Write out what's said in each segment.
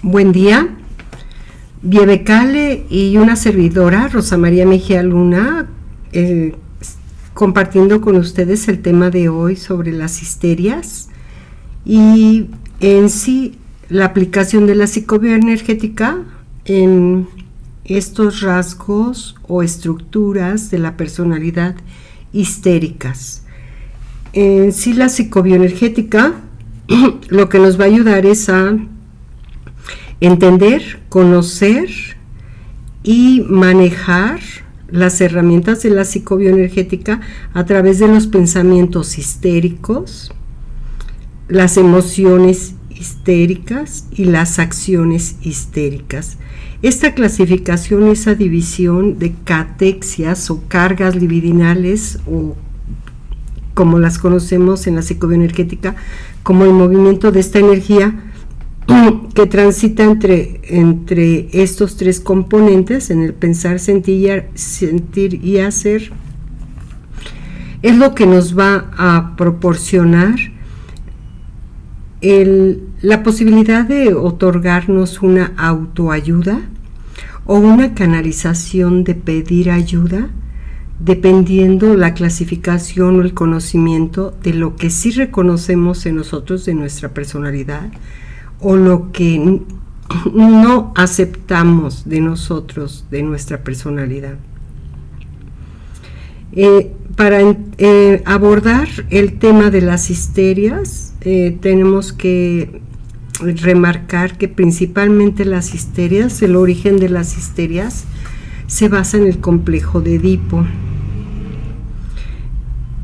Buen día, Biebecale y una servidora, Rosa María Mejía Luna, compartiendo con ustedes el tema de hoy sobre las histerias y en sí la aplicación de la psicobioenergética en estos rasgos o estructuras de la personalidad histéricas. En sí la psicobioenergética lo que nos va a ayudar es a entender, conocer y manejar las herramientas de la psicobioenergética a través de los pensamientos histéricos, las emociones histéricas y las acciones histéricas. Esta clasificación, esa división de catexias o cargas libidinales, o como las conocemos en la psicobioenergética, como el movimiento de esta energía que transita entre estos tres componentes, en el pensar, sentir y hacer, es lo que nos va a proporcionar la posibilidad de otorgarnos una autoayuda o una canalización de pedir ayuda, dependiendo la clasificación o el conocimiento de lo que sí reconocemos en nosotros, de nuestra personalidad, o lo que no aceptamos de nosotros, de nuestra personalidad. Para abordar el tema de las histerias, tenemos que remarcar que principalmente las histerias, el origen de las histerias, se basa en el complejo de Edipo.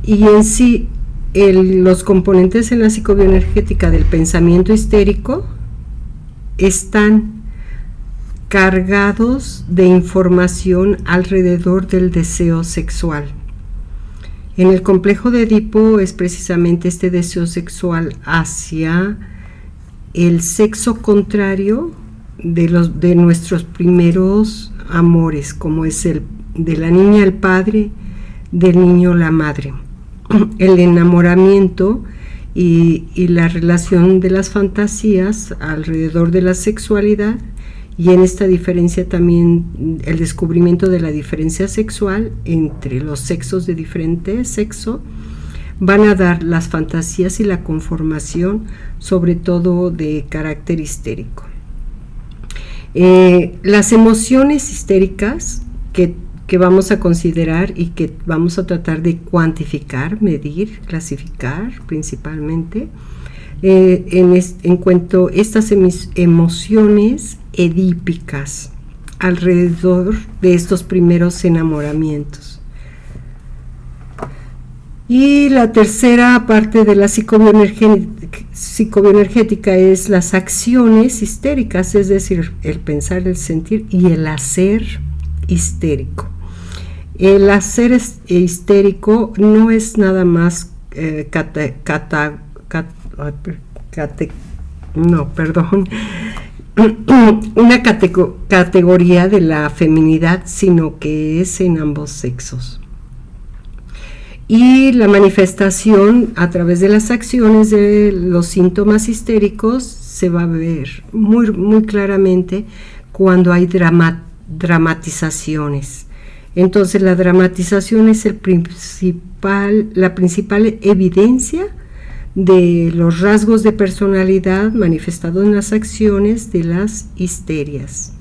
Y en sí, los componentes en la psicobioenergética del pensamiento histérico están cargados de información alrededor del deseo sexual. En el complejo de Edipo es precisamente este deseo sexual hacia el sexo contrario de nuestros primeros amores, como es el de la niña el padre, del niño la madre. El enamoramiento y la relación de las fantasías alrededor de la sexualidad, y en esta diferencia también el descubrimiento de la diferencia sexual entre los sexos de diferente sexo, van a dar las fantasías y la conformación, sobre todo de carácter histérico. Las emociones histéricas que vamos a considerar y que vamos a tratar de cuantificar, medir, clasificar principalmente, en cuanto a estas emociones edípicas alrededor de estos primeros enamoramientos. Y la tercera parte de la psicobioenergética es las acciones histéricas, es decir, el pensar, el sentir y el hacer histérico. El hacer histérico no es nada más una categoría de la feminidad, sino que es en ambos sexos. Y la manifestación a través de las acciones de los síntomas histéricos se va a ver muy, muy claramente cuando hay dramatizaciones. Entonces la dramatización es la principal evidencia de los rasgos de personalidad manifestados en las acciones de las histerias.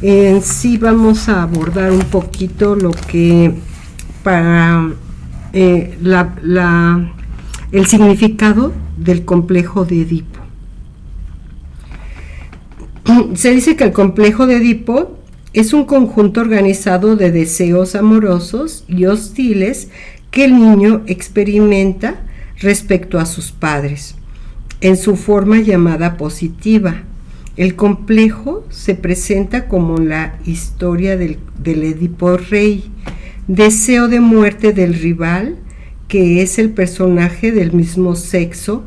En sí vamos a abordar un poquito lo que para el significado del complejo de Edipo. Se dice que el complejo de Edipo es un conjunto organizado de deseos amorosos y hostiles que el niño experimenta respecto a sus padres, en su forma llamada positiva. El complejo se presenta como la historia del Edipo rey, deseo de muerte del rival, que es el personaje del mismo sexo,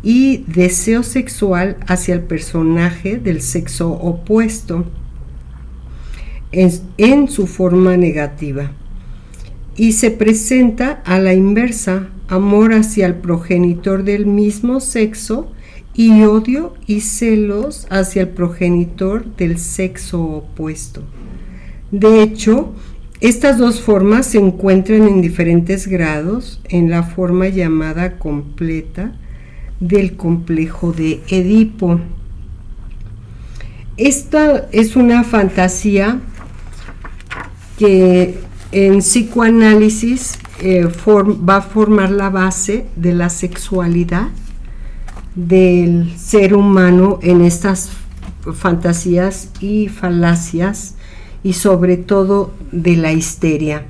y deseo sexual hacia el personaje del sexo opuesto, en su forma negativa. Y se presenta a la inversa, amor hacia el progenitor del mismo sexo y odio y celos hacia el progenitor del sexo opuesto. De hecho, estas dos formas se encuentran en diferentes grados en la forma llamada completa del complejo de Edipo. Esta es una fantasía que en psicoanálisis va a formar la base de la sexualidad del ser humano en estas fantasías y falacias, y sobre todo de la histeria,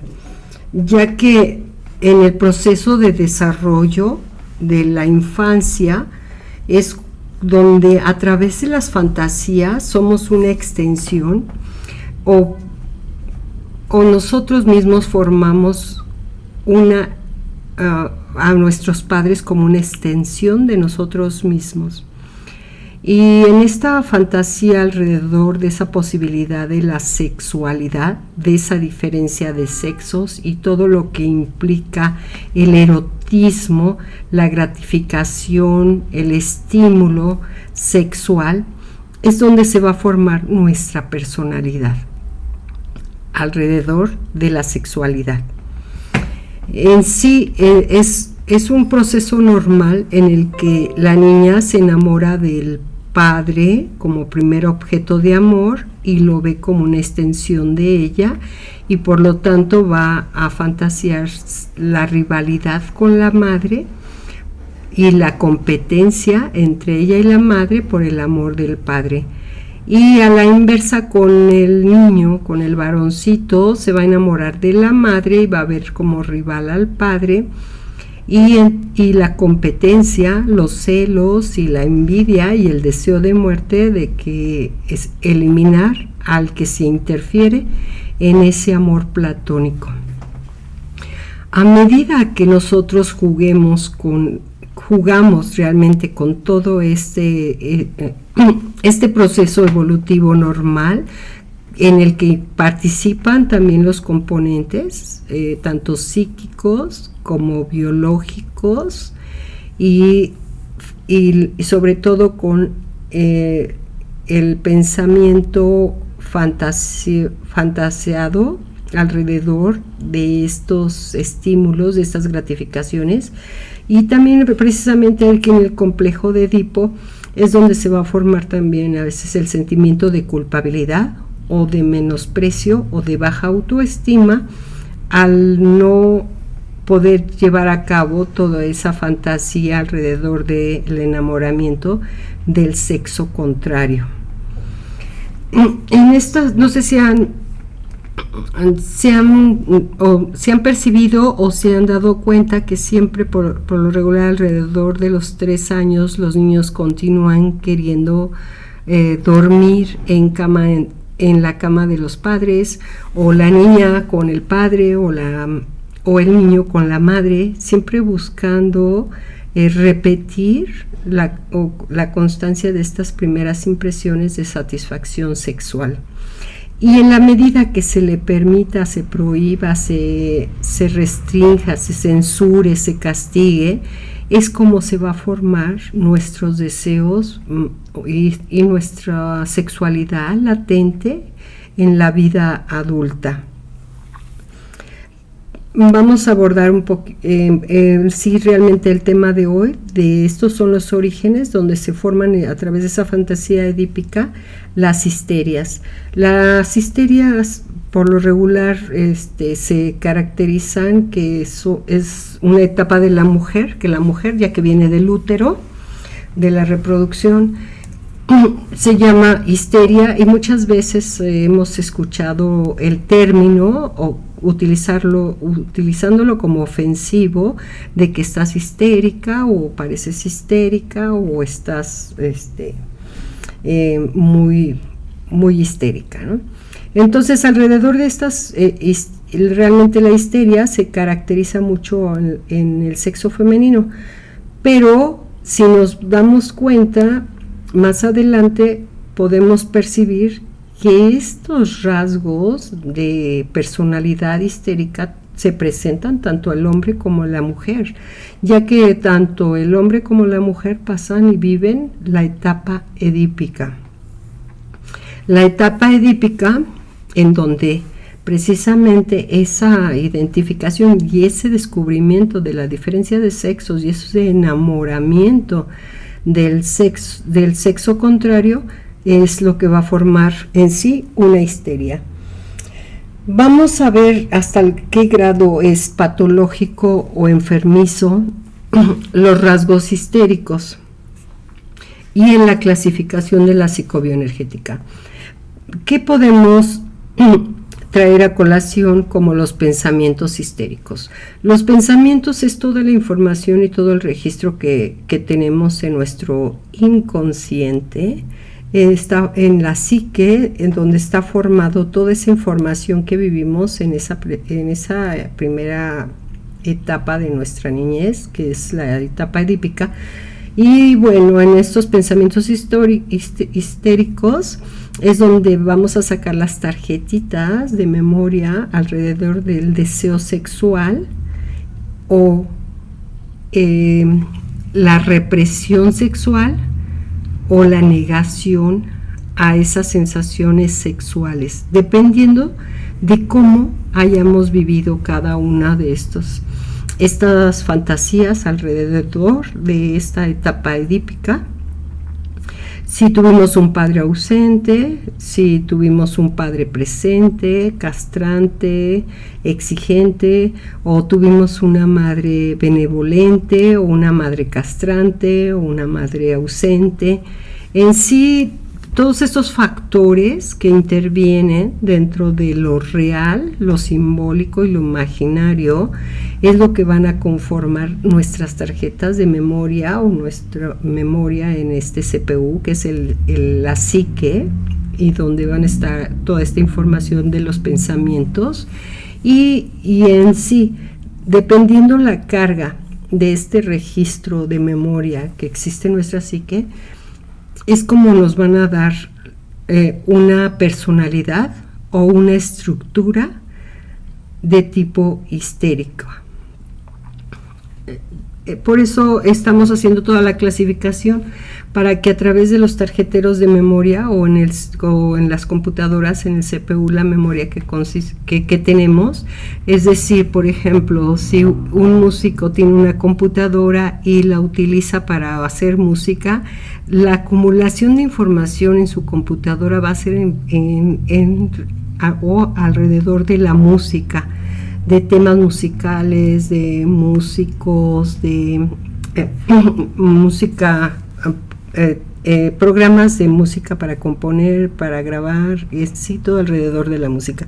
ya que en el proceso de desarrollo de la infancia es donde a través de las fantasías somos una extensión o nosotros mismos formamos a nuestros padres como una extensión de nosotros mismos. Y en esta fantasía alrededor de esa posibilidad de la sexualidad, de esa diferencia de sexos y todo lo que implica el erotismo, la gratificación, el estímulo sexual, es donde se va a formar nuestra personalidad alrededor de la sexualidad. En sí es un proceso normal en el que la niña se enamora del padre como primer objeto de amor y lo ve como una extensión de ella, y por lo tanto va a fantasear la rivalidad con la madre y la competencia entre ella y la madre por el amor del padre. Y a la inversa con el niño, con el varoncito, se va a enamorar de la madre y va a ver como rival al padre, y la competencia, los celos y la envidia y el deseo de muerte de que es eliminar al que se interfiere en ese amor platónico. A medida que nosotros jugamos realmente con todo este proceso evolutivo normal, en el que participan también los componentes, tanto psíquicos como biológicos, y sobre todo con el pensamiento fantaseado alrededor de estos estímulos, de estas gratificaciones, y también precisamente aquí en el complejo de Edipo es donde se va a formar también a veces el sentimiento de culpabilidad o de menosprecio o de baja autoestima al no poder llevar a cabo toda esa fantasía alrededor del enamoramiento del sexo contrario. En estas, no sé si se han percibido o se han dado cuenta que siempre por lo regular alrededor de los 3 años los niños continúan queriendo dormir en la cama de los padres, o la niña con el padre o el niño con la madre, siempre buscando repetir la constancia de estas primeras impresiones de satisfacción sexual. Y en la medida que se le permita, se prohíba, se restrinja, se censure, se castigue, es como se va a formar nuestros deseos y nuestra sexualidad latente en la vida adulta. Vamos a abordar un poco, sí, realmente el tema de hoy, de estos son los orígenes donde se forman a través de esa fantasía edípica las histerias. Las histerias por lo regular se caracterizan que eso es una etapa de la mujer, que la mujer, ya que viene del útero, de la reproducción, se llama histeria, y muchas veces hemos escuchado el término o utilizándolo como ofensivo, de que estás histérica o pareces histérica o estás muy, muy histérica, ¿no? Entonces, alrededor de estas, realmente la histeria se caracteriza mucho en el sexo femenino, pero si nos damos cuenta, más adelante podemos percibir que estos rasgos de personalidad histérica se presentan tanto al hombre como a la mujer, ya que tanto el hombre como la mujer pasan y viven la etapa edípica. La etapa edípica, en donde precisamente esa identificación y ese descubrimiento de la diferencia de sexos y ese enamoramiento del sexo contrario es lo que va a formar en sí una histeria. Vamos a ver hasta qué grado es patológico o enfermizo los rasgos histéricos y en la clasificación de la psicobioenergética. ¿Qué podemos traer a colación como los pensamientos histéricos? Los pensamientos es toda la información y todo el registro que tenemos en nuestro inconsciente, está en la psique, en donde está formado toda esa información que vivimos en esa primera etapa de nuestra niñez, que es la etapa edípica. Y bueno, en estos pensamientos histéricos es donde vamos a sacar las tarjetitas de memoria alrededor del deseo sexual o la represión sexual o la negación a esas sensaciones sexuales, dependiendo de cómo hayamos vivido cada una de estas fantasías alrededor de esta etapa edípica. Si tuvimos un padre ausente, si tuvimos un padre presente, castrante, exigente, o tuvimos una madre benevolente, o una madre castrante, o una madre ausente. En sí, todos estos factores que intervienen dentro de lo real, lo simbólico y lo imaginario es lo que van a conformar nuestras tarjetas de memoria o nuestra memoria en este CPU, que es la psique, y donde van a estar toda esta información de los pensamientos y en sí, dependiendo la carga de este registro de memoria que existe en nuestra psique, es como nos van a dar una personalidad o una estructura de tipo histérico. Por eso estamos haciendo toda la clasificación, para que a través de los tarjeteros de memoria o en las computadoras, en el CPU, la memoria que tenemos, es decir, por ejemplo, si un músico tiene una computadora y la utiliza para hacer música, la acumulación de información en su computadora va a ser o alrededor de la música, de temas musicales, de músicos, de música, programas de música para componer, para grabar, y sí, todo alrededor de la música.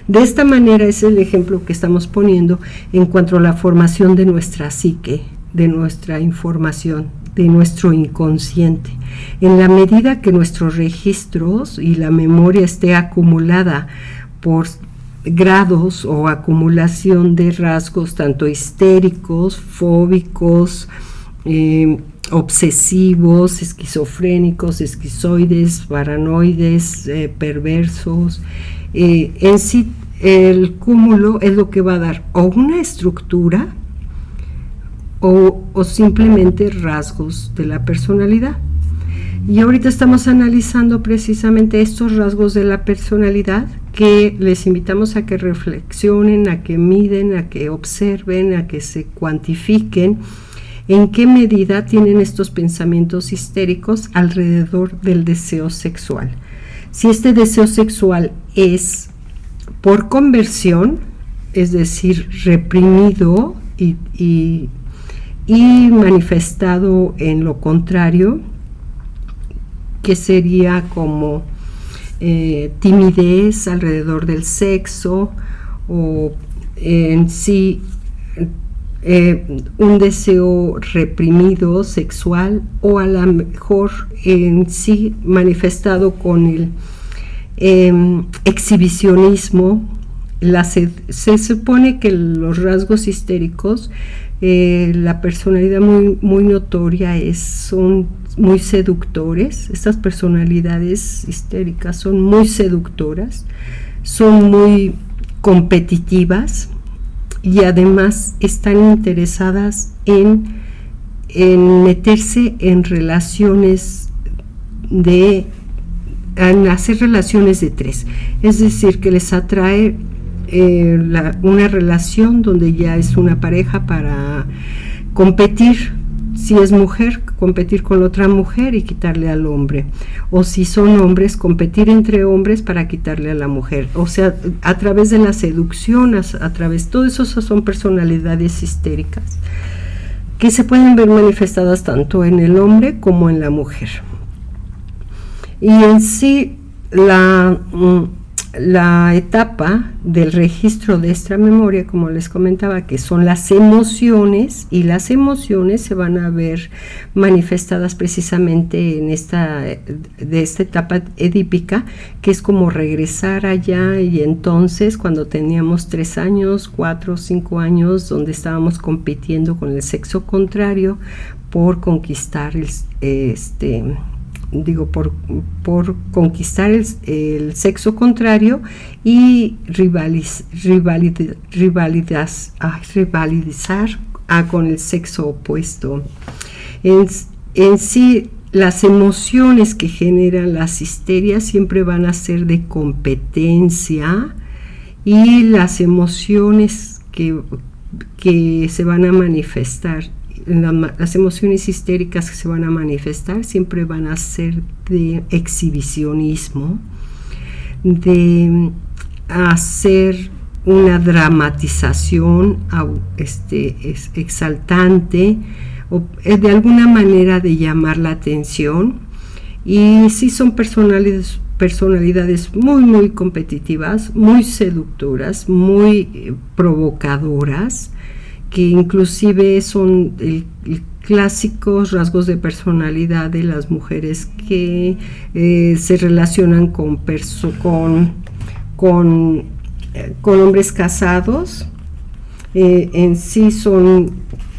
De esta manera es el ejemplo que estamos poniendo en cuanto a la formación de nuestra psique, de nuestra información, de nuestro inconsciente. En la medida que nuestros registros y la memoria esté acumulada por grados o acumulación de rasgos tanto histéricos, fóbicos, obsesivos, esquizofrénicos, esquizoides, paranoides, perversos, en sí el cúmulo es lo que va a dar o una estructura o simplemente rasgos de la personalidad. Y ahorita estamos analizando precisamente estos rasgos de la personalidad, que les invitamos a que reflexionen, a que miden, a que observen, a que se cuantifiquen en qué medida tienen estos pensamientos histéricos alrededor del deseo sexual. Si este deseo sexual es por conversión, es decir, reprimido y manifestado en lo contrario, que sería como timidez alrededor del sexo, o en sí un deseo reprimido sexual, o a lo mejor en sí manifestado con el exhibicionismo. Se supone que los rasgos histéricos, la personalidad muy notoria son muy seductores. Estas personalidades histéricas son muy seductoras, son muy competitivas, y además están interesadas en meterse en relaciones en hacer relaciones de tres, es decir, que les atrae una relación donde ya es una pareja para competir. Si es mujer, competir con otra mujer y quitarle al hombre, o si son hombres, competir entre hombres para quitarle a la mujer, o sea, a través de la seducción, todo eso son personalidades histéricas que se pueden ver manifestadas tanto en el hombre como en la mujer. Y en sí la etapa del registro de esta memoria, como les comentaba, que son las emociones, y las emociones se van a ver manifestadas precisamente en esta etapa edípica, que es como regresar allá, y entonces cuando teníamos 3 años, 4 o 5 años, donde estábamos compitiendo con el sexo contrario por conquistar por conquistar el sexo contrario y rivalizar con el sexo opuesto. En sí, las emociones que generan las histerias siempre van a ser de competencia, y las emociones que se van a manifestar, las emociones histéricas que se van a manifestar siempre van a ser de exhibicionismo, de hacer una dramatización exaltante, o de alguna manera de llamar la atención. Y sí son personalidades muy muy competitivas, muy seductoras, muy provocadoras, que inclusive son clásicos rasgos de personalidad de las mujeres que se relacionan con hombres casados. En sí son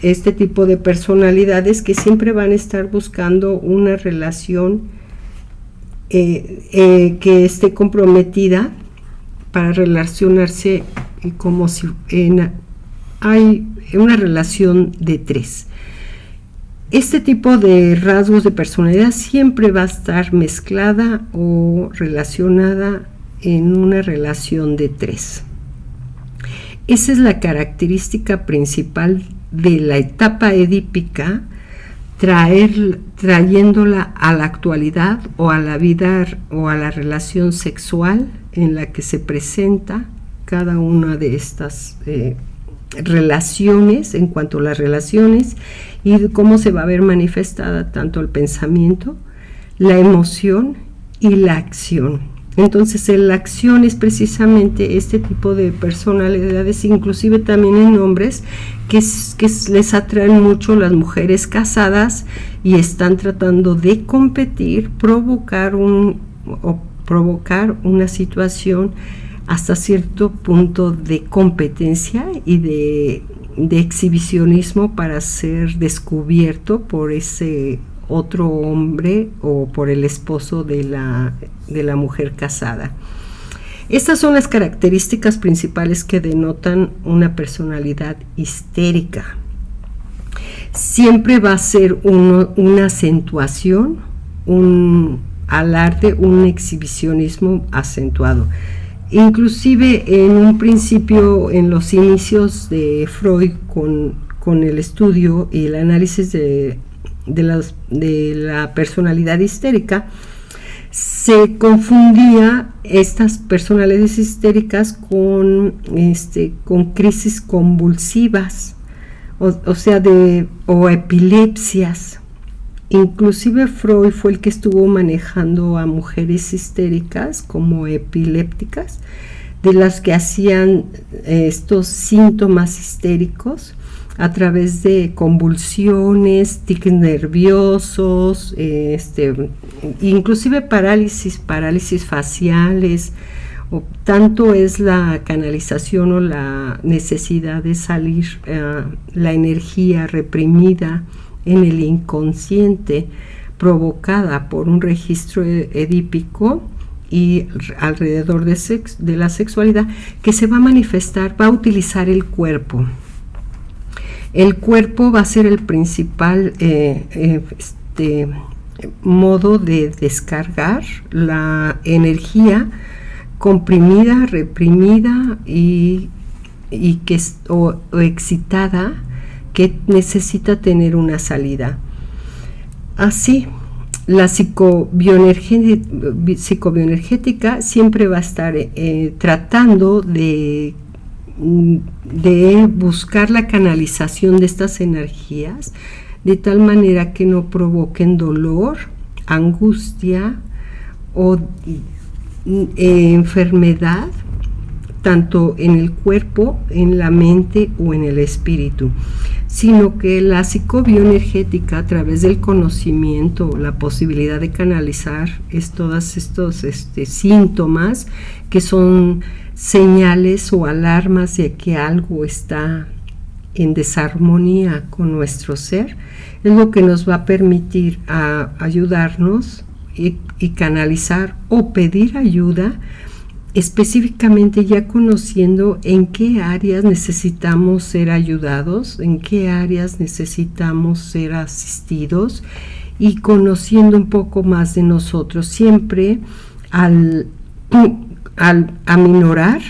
este tipo de personalidades que siempre van a estar buscando una relación que esté comprometida para relacionarse, como si hay una relación de 3. Este tipo de rasgos de personalidad siempre va a estar mezclada o relacionada en una relación de 3. Esa es la característica principal de la etapa edípica, trayéndola a la actualidad o a la vida o a la relación sexual en la que se presenta cada una de estas relaciones, en cuanto a las relaciones, y cómo se va a ver manifestada tanto el pensamiento, la emoción y la acción. Entonces la acción es precisamente este tipo de personalidades, inclusive también en hombres, que les atraen mucho las mujeres casadas y están tratando de competir, provocar una situación hasta cierto punto de competencia y de exhibicionismo para ser descubierto por ese otro hombre o por el esposo de la mujer casada. Estas son las características principales que denotan una personalidad histérica. Siempre va a ser una acentuación, un alarde, un exhibicionismo acentuado. Inclusive en un principio, en los inicios de Freud con el estudio y el análisis de la personalidad histérica, se confundía estas personalidades histéricas con crisis convulsivas, o epilepsias. Inclusive Freud fue el que estuvo manejando a mujeres histéricas como epilépticas, de las que hacían estos síntomas histéricos a través de convulsiones, tics nerviosos, inclusive parálisis faciales. Tanto es la canalización o la necesidad de salir la energía reprimida en el inconsciente, provocada por un registro edípico, y alrededor de la sexualidad, que se va a manifestar, va a utilizar el cuerpo. El cuerpo va a ser el principal modo de descargar la energía comprimida, reprimida o excitada, que necesita tener una salida. Así, la psicobioenergética siempre va a estar tratando de buscar la canalización de estas energías de tal manera que no provoquen dolor, angustia o enfermedad, tanto en el cuerpo, en la mente o en el espíritu, sino que la psicobioenergética, a través del conocimiento, la posibilidad de canalizar todos estos síntomas que son señales o alarmas de que algo está en desarmonía con nuestro ser, es lo que nos va a permitir ayudarnos y canalizar o pedir ayuda, específicamente ya conociendo en qué áreas necesitamos ser ayudados, en qué áreas necesitamos ser asistidos, y conociendo un poco más de nosotros, siempre al aminorar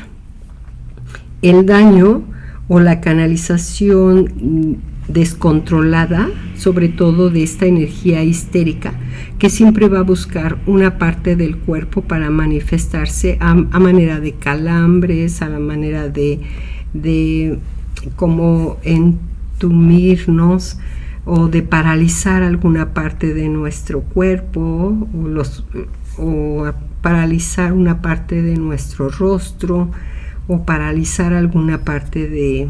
el daño o la canalización descontrolada, sobre todo de esta energía histérica, que siempre va a buscar una parte del cuerpo para manifestarse a manera de calambres, a la manera de como entumirnos o de paralizar alguna parte de nuestro cuerpo, o paralizar una parte de nuestro rostro, o paralizar alguna parte de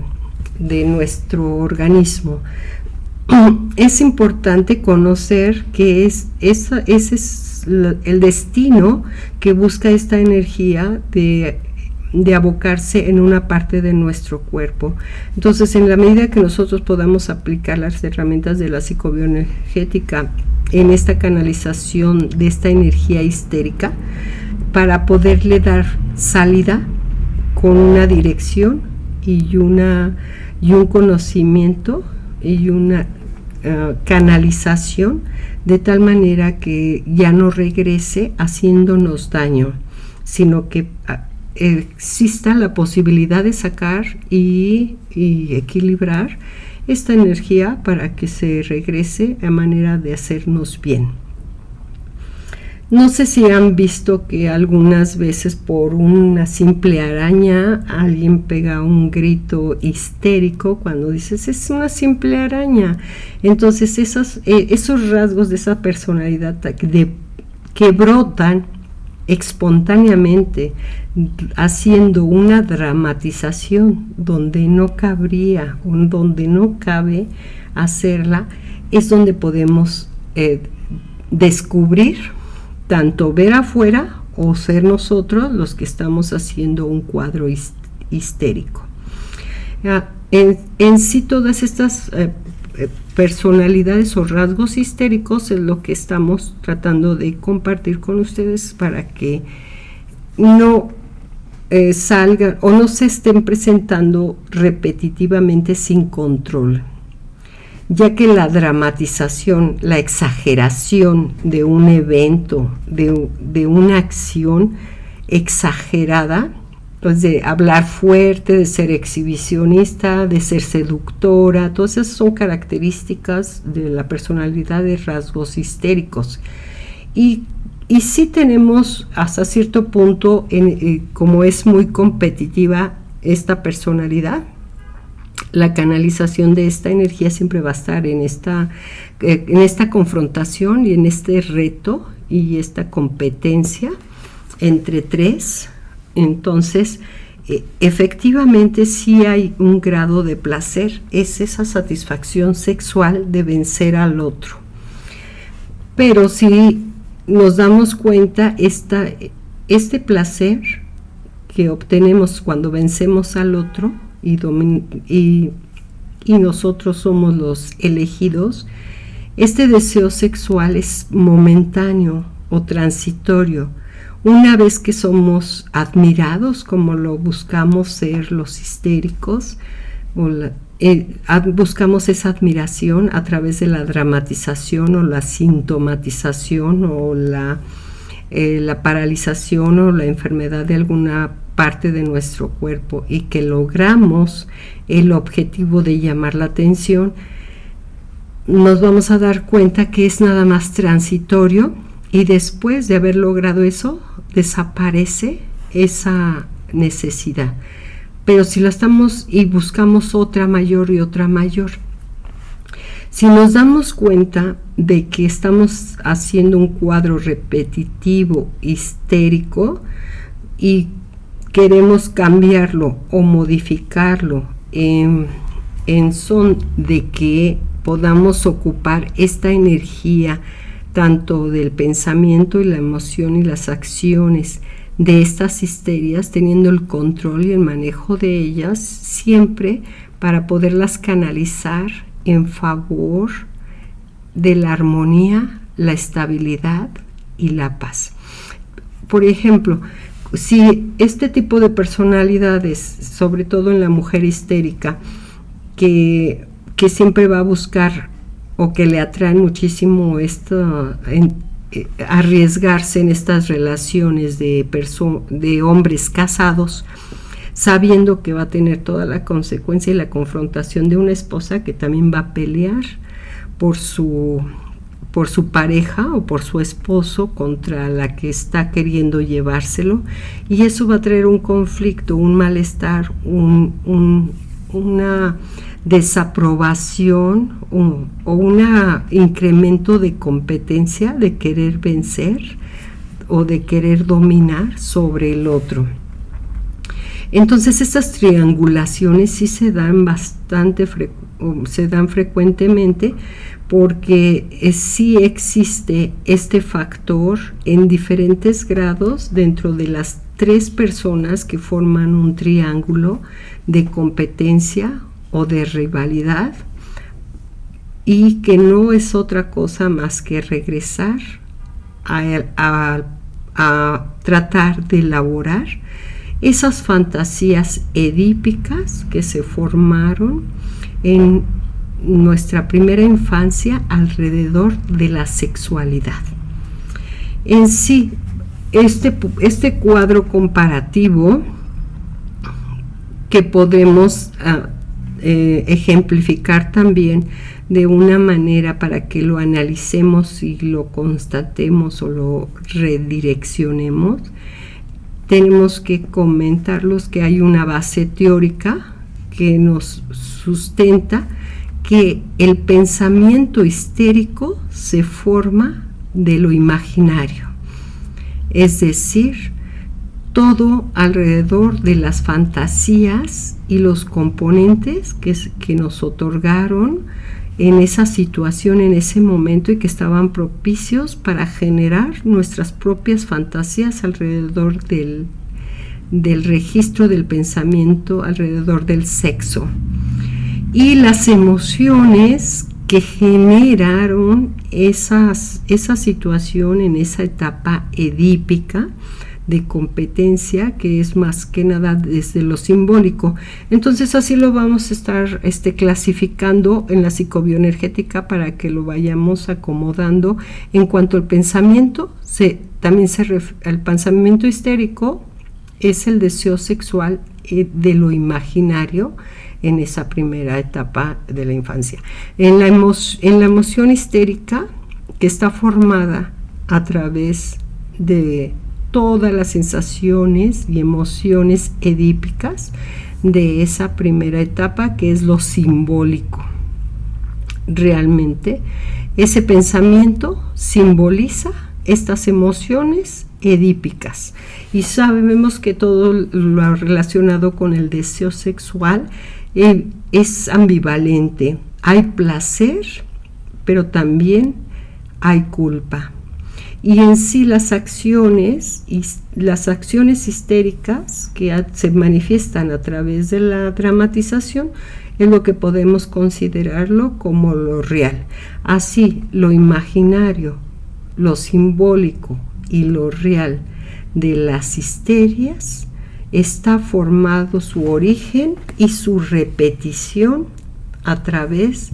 nuestro organismo. Es importante conocer que ese es el destino que busca esta energía de abocarse en una parte de nuestro cuerpo. Entonces, en la medida que nosotros podamos aplicar las herramientas de la psicobioenergética en esta canalización de esta energía histérica, para poderle dar salida con una dirección y un conocimiento y una canalización, de tal manera que ya no regrese haciéndonos daño, sino que exista la posibilidad de sacar y equilibrar esta energía para que se regrese a manera de hacernos bien. No sé si han visto que algunas veces por una simple araña alguien pega un grito histérico cuando dices es una simple araña. Entonces esos rasgos de esa personalidad que brotan espontáneamente, haciendo una dramatización donde no cabría, donde no cabe hacerla, es donde podemos descubrir, tanto ver afuera o ser nosotros los que estamos haciendo un cuadro histérico. En sí, todas estas personalidades o rasgos histéricos es lo que estamos tratando de compartir con ustedes para que no salgan o no se estén presentando repetitivamente sin control, ya que la dramatización, la exageración de un evento, de una acción exagerada, pues de hablar fuerte, de ser exhibicionista, de ser seductora, todas esas son características de la personalidad de rasgos histéricos. Y sí tenemos hasta cierto punto, como es muy competitiva esta personalidad, la canalización de esta energía siempre va a estar en esta confrontación y en este reto y esta competencia entre tres. Entonces, efectivamente sí hay un grado de placer, es esa satisfacción sexual de vencer al otro. Pero si nos damos cuenta, este placer que obtenemos cuando vencemos al otro y nosotros somos los elegidos, este deseo sexual es momentáneo o transitorio, Una vez que somos admirados, como lo buscamos ser los histéricos, buscamos esa admiración a través de la dramatización o la sintomatización o la paralización o la enfermedad de alguna parte de nuestro cuerpo, y que logramos el objetivo de llamar la atención, nos vamos a dar cuenta que es nada más transitorio, y después de haber logrado eso desaparece esa necesidad. Pero si la estamos y buscamos otra mayor y otra mayor, si nos damos cuenta de que estamos haciendo un cuadro repetitivo, histérico, y queremos cambiarlo o modificarlo en son de que podamos ocupar esta energía tanto del pensamiento y la emoción y las acciones de estas histerias, teniendo el control y el manejo de ellas siempre para poderlas canalizar en favor de la armonía, la estabilidad y la paz. Por ejemplo, si este tipo de personalidades, sobre todo en la mujer histérica, que siempre va a buscar o que le atraen muchísimo arriesgarse en estas relaciones de hombres casados, sabiendo que va a tener toda la consecuencia y la confrontación de una esposa que también va a pelear por su pareja o por su esposo contra la que está queriendo llevárselo, y eso va a traer un conflicto, un malestar, una desaprobación o un incremento de competencia, de querer vencer o de querer dominar sobre el otro. Entonces estas triangulaciones sí se dan frecuentemente, porque sí existe este factor en diferentes grados dentro de las 3 personas que forman un triángulo de competencia o de rivalidad, y que no es otra cosa más que regresar a tratar de elaborar esas fantasías edípicas que se formaron en nuestra primera infancia alrededor de la sexualidad. En sí, este cuadro comparativo que podemos ejemplificar también de una manera para que lo analicemos y lo constatemos o lo redireccionemos, tenemos que comentarlos que hay una base teórica que nos sustenta que el pensamiento histérico se forma de lo imaginario, es decir, todo alrededor de las fantasías y los componentes que nos otorgaron en esa situación, en ese momento, y que estaban propicios para generar nuestras propias fantasías alrededor del registro del pensamiento, alrededor del sexo. Y las emociones que generaron esa situación en esa etapa edípica de competencia, que es más que nada desde lo simbólico. Entonces así lo vamos a estar clasificando en la psicobioenergética para que lo vayamos acomodando. En cuanto al pensamiento, el pensamiento histérico es el deseo sexual de lo imaginario en esa primera etapa de la infancia. En la emoción histérica, que está formada a través de todas las sensaciones y emociones edípicas de esa primera etapa, que es lo simbólico. Realmente, ese pensamiento simboliza estas emociones edípicas, y sabemos que todo lo relacionado con el deseo sexual es ambivalente. Hay placer, pero también hay culpa. Y en sí las acciones histéricas que se manifiestan a través de la dramatización es lo que podemos considerarlo como lo real. Así, lo imaginario, lo simbólico y lo real de las histerias está formado su origen y su repetición a través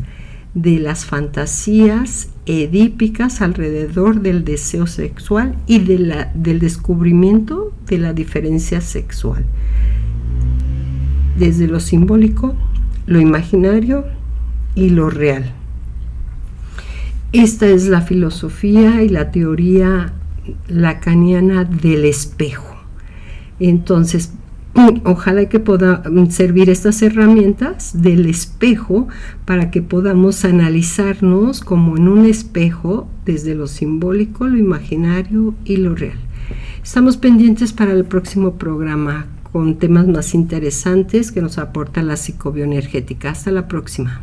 de las fantasías edípicas alrededor del deseo sexual y del descubrimiento de la diferencia sexual, desde lo simbólico, lo imaginario y lo real. Esta es la filosofía y la teoría lacaniana del espejo. Entonces, ojalá que puedan servir estas herramientas del espejo para que podamos analizarnos como en un espejo desde lo simbólico, lo imaginario y lo real. Estamos pendientes para el próximo programa con temas más interesantes que nos aporta la psicobioenergética. Hasta la próxima.